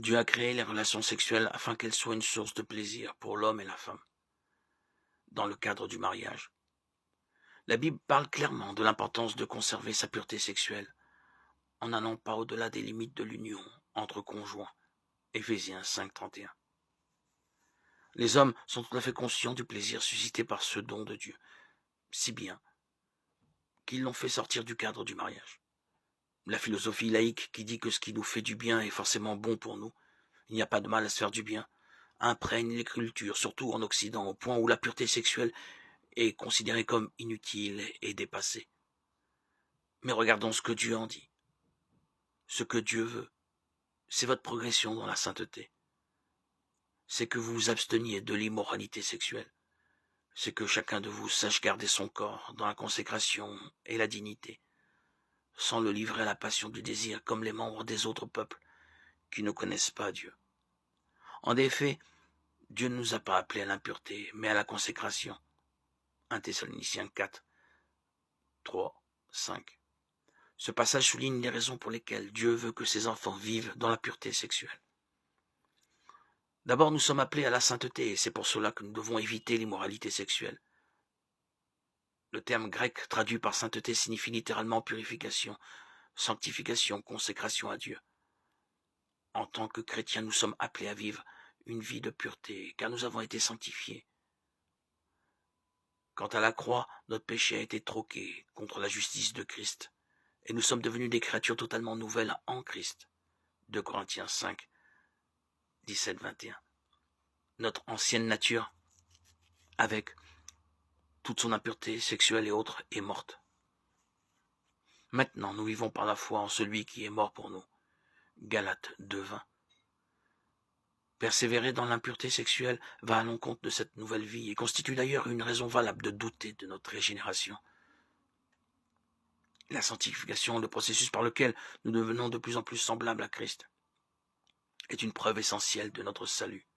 Dieu a créé les relations sexuelles afin qu'elles soient une source de plaisir pour l'homme et la femme, dans le cadre du mariage. La Bible parle clairement de l'importance de conserver sa pureté sexuelle, en n'allant pas au-delà des limites de l'union entre conjoints. Éphésiens 5:31. Les hommes sont tout à fait conscients du plaisir suscité par ce don de Dieu, si bien qu'ils l'ont fait sortir du cadre du mariage. La philosophie laïque qui dit que ce qui nous fait du bien est forcément bon pour nous, il n'y a pas de mal à se faire du bien, imprègne les cultures, surtout en Occident, au point où la pureté sexuelle est considérée comme inutile et dépassée. Mais regardons ce que Dieu en dit. Ce que Dieu veut, c'est votre progression dans la sainteté. C'est que vous vous absteniez de l'immoralité sexuelle. C'est que chacun de vous sache garder son corps dans la consécration et la dignité, sans le livrer à la passion du désir comme les membres des autres peuples qui ne connaissent pas Dieu. En effet, Dieu ne nous a pas appelés à l'impureté, mais à la consécration. 1 Thessaloniciens 4, 3, 5. Ce passage souligne les raisons pour lesquelles Dieu veut que ses enfants vivent dans la pureté sexuelle. D'abord, nous sommes appelés à la sainteté, et c'est pour cela que nous devons éviter l'immoralité sexuelle. Le terme grec traduit par sainteté signifie littéralement purification, sanctification, consécration à Dieu. En tant que chrétiens, nous sommes appelés à vivre une vie de pureté, car nous avons été sanctifiés. Quant à la croix, notre péché a été troqué contre la justice de Christ, et nous sommes devenus des créatures totalement nouvelles en Christ. 2 Corinthiens 5, 17-21. Notre ancienne nature, avec toute son impureté sexuelle et autres, est morte. Maintenant, nous vivons par la foi en celui qui est mort pour nous. Galates 2:20. Persévérer dans l'impureté sexuelle va à l'encontre de cette nouvelle vie et constitue d'ailleurs une raison valable de douter de notre régénération. La sanctification, le processus par lequel nous devenons de plus en plus semblables à Christ, est une preuve essentielle de notre salut.